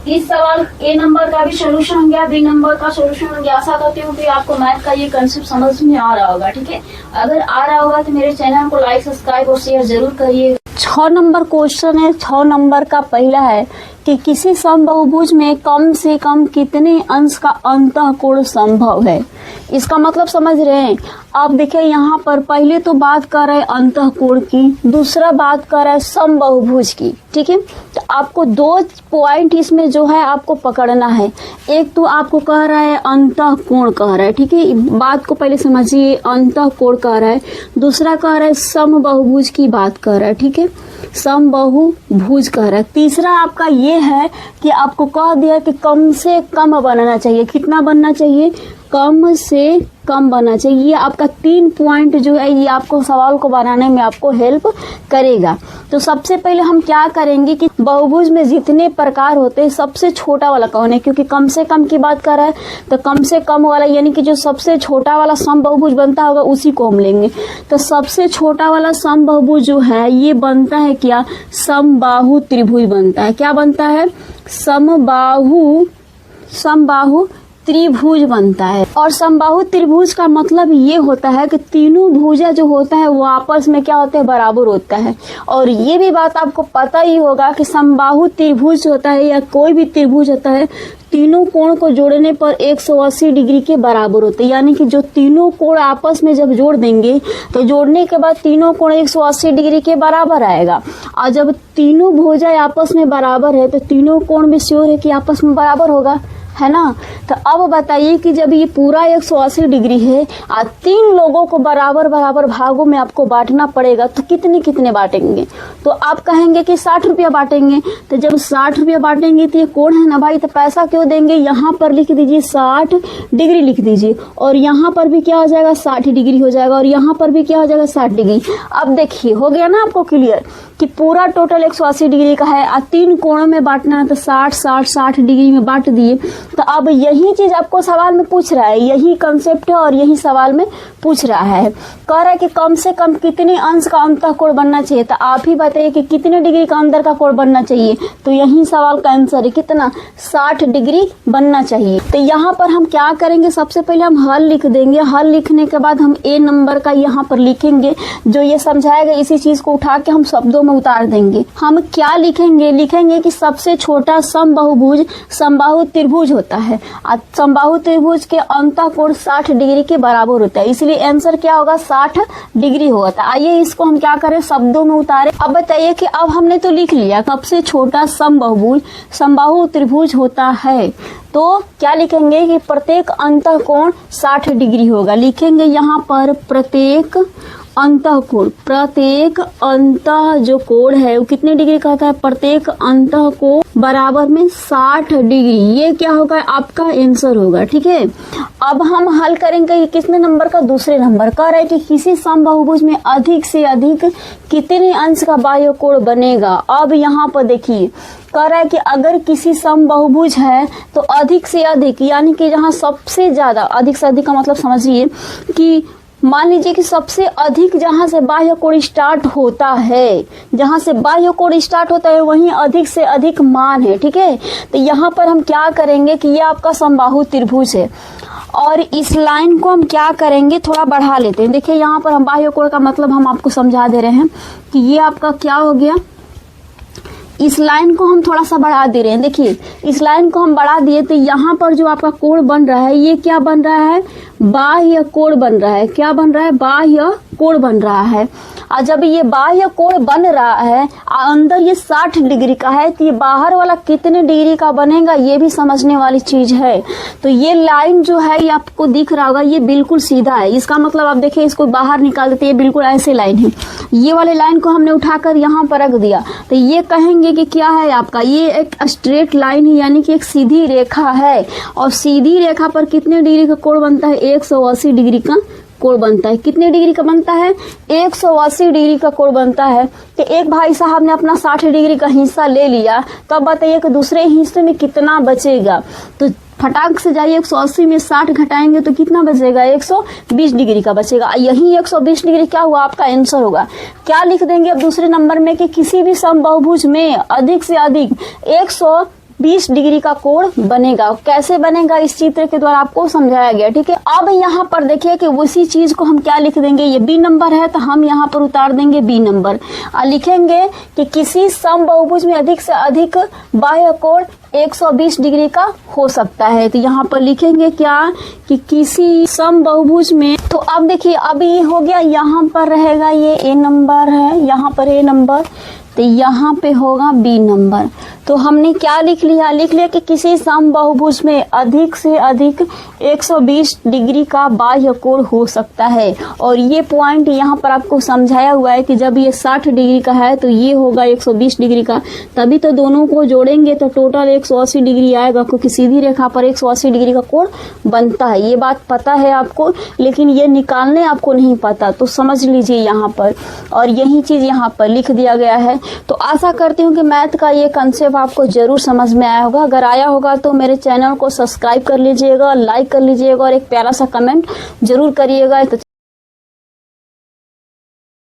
इस सवाल ए नंबर का भी सोल्यूशन हो गया, बी नंबर का सोल्यूशन हो गया। आशा करती हूँ कि आपको मैथ का ये कंसेप्ट समझ में आ रहा होगा, ठीक है। अगर आ रहा होगा तो मेरे चैनल को लाइक, सब्सक्राइब और शेयर जरूर करिए। 6 नंबर क्वेश्चन है। 6 नंबर का पहला है कि किसी समबाहुभुज में कम से कम कितने अंश का अंतःकोण संभव है। इसका मतलब समझ रहे हैं आप। देखिए यहाँ पर पहले तो बात कर रहे हैं अंतःकोण की, दूसरा बात कर रहा है समबाहुभुज की, ठीक है। तो आपको 2 पॉइंट इसमें जो है आपको पकड़ना है। एक तो आपको कह रहा है अंतःकोण कह रहा है, ठीक है, बात को पहले समझिए। अंतःकोण कह रहा है, दूसरा कह रहा है समबाहुभुज की बात कर रहा है, ठीक है, समबाहुभुज कह रहा है। तीसरा आपका ये है कि आपको कह दिया कि कम से कम बनना चाहिए। कितना बनना चाहिए, कम से कम बनना चाहिए। ये आपका 3 पॉइंट जो है ये आपको सवाल को बनाने में आपको हेल्प करेगा। तो सबसे पहले हम क्या करेंगे कि बहुभुज में जितने प्रकार होते हैं सबसे छोटा वाला कौन है, क्योंकि कम से कम की बात कर रहा है तो कम से कम वाला यानी कि जो सबसे छोटा वाला समबाहुभुज बनता होगा उसी को हम लेंगे। तो सबसे छोटा वाला समबाहुभुज जो है ये बनता है क्या, समबाहु त्रिभुज बनता है। क्या बनता है, समबाहु त्रिभुज बनता है। और समबाहु त्रिभुज का मतलब ये होता है कि तीनों भुजा जो होता है वो आपस में क्या होता है, बराबर होता है। और ये भी बात आपको पता ही होगा कि समबाहु त्रिभुज होता है या कोई भी त्रिभुज होता है, तीनों कोण को जोड़ने पर 180 डिग्री के बराबर होते हैं। यानी कि जो तीनों कोण आपस में जब जोड़ देंगे तो जोड़ने के बाद तीनों कोण 180 डिग्री के बराबर आएगा। और जब तीनों भुजा आपस में बराबर है तो तीनों कोण भी श्योर है कि आपस में बराबर होगा, है ना। तो अब बताइए कि जब ये पूरा 180 डिग्री है और 3 लोगों को बराबर बराबर भागों में आपको बांटना पड़ेगा तो कितने कितने बांटेंगे, तो आप कहेंगे कि 60 रुपया बांटेंगे। तो जब 60 रुपया बांटेंगे तो ये कोण है ना भाई, तो पैसा क्यों देंगे, यहाँ पर लिख दीजिए 60 डिग्री लिख दीजिए, और यहाँ पर भी क्या हो जाएगा 60 डिग्री हो जाएगा, और यहाँ पर भी क्या हो जाएगा 60 डिग्री। अब देखिए हो गया ना आपको क्लियर कि पूरा टोटल 180 डिग्री का है और 3 कोणों में बांटना है तो 60 डिग्री में बांट दिए। तो अब यही चीज आपको सवाल में पूछ रहा है, यही कंसेप्ट है और यही सवाल में पूछ रहा है। कह रहा है कि कम से कम कितने अंश का अंतःकोण बनना चाहिए, तो आप ही बताइए कि कितने डिग्री का अंदर का कोण बनना चाहिए। तो यही सवाल का आंसर है कितना, 60 डिग्री बनना चाहिए। तो यहाँ पर हम क्या करेंगे, सबसे पहले हम हल लिख देंगे। हल लिखने के बाद हम ए नंबर का यहाँ पर लिखेंगे, जो ये समझाएगा इसी चीज को उठा के हम शब्दों में उतार देंगे। हम क्या लिखेंगे, लिखेंगे कि सबसे छोटा समबाहुभुज समबाहु त्रिभुज होता है और समबाहु त्रिभुज के अंतःकोण 60 डिग्री के बराबर होता है, इसलिए आंसर क्या होगा 60 डिग्री होगा। आइए इसको हम क्या करें, शब्दों में उतारे। अब बताइए कि अब हमने तो लिख लिया सबसे छोटा समबाहुभुज समबाहु त्रिभुज होता है, तो क्या लिखेंगे कि प्रत्येक अंतःकोण 60 डिग्री होगा। लिखेंगे यहाँ पर प्रत्येक अंतःकोण, प्रत्येक अंतः जो कोण है वो कितने डिग्री का होता है, प्रत्येक अंतः को बराबर में 60 डिग्री। ये क्या होगा आपका आंसर होगा, ठीक है। अब हम हल करेंगे कितने नंबर का, दूसरे नंबर का। रहा है कि किसी समबाहुभुज में अधिक से अधिक कितने अंश का बाह्य कोण बनेगा। अब यहाँ पर देखिए कह रहा है कि अगर किसी समबाहुभुज है तो अधिक से अधिक यानी कि जहाँ सबसे ज्यादा, अधिक से अधिक का मतलब समझिए कि मान लीजिए कि सबसे अधिक जहां से बाह्य कोण स्टार्ट होता है, जहां से बाह्य कोण स्टार्ट होता है वहीं अधिक से अधिक मान है, ठीक है। तो यहाँ पर हम क्या करेंगे कि ये आपका समबाहु त्रिभुज है और इस लाइन को हम क्या करेंगे थोड़ा बढ़ा लेते हैं। देखिए यहाँ पर हम बाह्य कोण का मतलब हम आपको समझा दे रहे हैं कि ये आपका क्या हो गया, इस लाइन को हम थोड़ा सा बढ़ा दे रहे हैं। देखिए इस लाइन को हम बढ़ा दिए तो यहाँ पर जो आपका कोण बन रहा है ये क्या बन रहा है, बाह्य कोण बन रहा है। क्या बन रहा है, बाह्य कोण बन रहा है। और जब ये बाह्य कोण बन रहा है अंदर ये 60 डिग्री का है तो ये बाहर वाला कितने डिग्री का बनेगा ये भी समझने वाली चीज है। तो ये लाइन जो है ये आपको दिख रहा होगा, ये बिल्कुल सीधा है। इसका मतलब आप देखिए इसको बाहर निकाल देते, ये बिल्कुल ऐसे लाइन है। ये वाले लाइन को हमने उठाकर यहाँ पर रख दिया तो ये कहेंगे कि क्या है आपका, ये एक स्ट्रेट लाइन है, यानी कि एक सीधी रेखा है। और सीधी रेखा पर कितने डिग्री का कोण बनता है, 180 डिग्री का कोण बनता है। कितने डिग्री का बनता है, 180 डिग्री का कोण बनता है। तो एक भाई साहब ने अपना 60 डिग्री का हिस्सा ले लिया, तो अब बताइए कि दूसरे हिस्से में कितना बचेगा। तो फटाक से जाइए 180 में 60 घटाएंगे तो कितना बचेगा, 120 डिग्री का बचेगा। यही 120 डिग्री क्या हुआ, आपका आंसर होगा। क्या लिख देंगे अब दूसरे नंबर में कि किसी भी समबाहुभुज में अधिक से अधिक 120 डिग्री का कोण बनेगा। कैसे बनेगा इस चित्र के द्वारा आपको समझाया गया, ठीक है। अब यहाँ पर देखिए कि उसी चीज को हम क्या लिख देंगे, ये बी नंबर है तो हम यहाँ पर उतार देंगे बी नंबर और लिखेंगे कि किसी समबाहुभुज में अधिक से अधिक बाह्य कोण 120 डिग्री का हो सकता है। तो यहाँ पर लिखेंगे क्या कि किसी समबाहुभुज में, तो अब देखिए अब ये हो गया, यहाँ पर रहेगा ये ए नंबर है, यहाँ पर ए नंबर, तो यहाँ पे होगा बी नंबर। तो हमने क्या लिख लिया कि किसी समबाहुभुज में अधिक से अधिक 120 डिग्री का बाह्य कोण हो सकता है। और ये पॉइंट यहाँ पर आपको समझाया हुआ है कि जब ये 60 डिग्री का है तो ये होगा 120 डिग्री का, तभी तो दोनों को जोड़ेंगे तो टोटल 180 डिग्री आएगा, क्योंकि सीधी रेखा पर 180 डिग्री का कोण बनता है। ये बात पता है आपको, लेकिन ये निकालने आपको नहीं पता, तो समझ लीजिए यहाँ पर। और यही चीज यहाँ पर लिख दिया गया है। तो आशा करती हूँ कि मैथ का ये कंसेप्ट आपको जरूर समझ में आया होगा। अगर आया होगा तो मेरे चैनल को सब्सक्राइब कर लीजिएगा, लाइक कर लीजिएगा और एक प्यारा सा कमेंट जरूर करिएगा। तो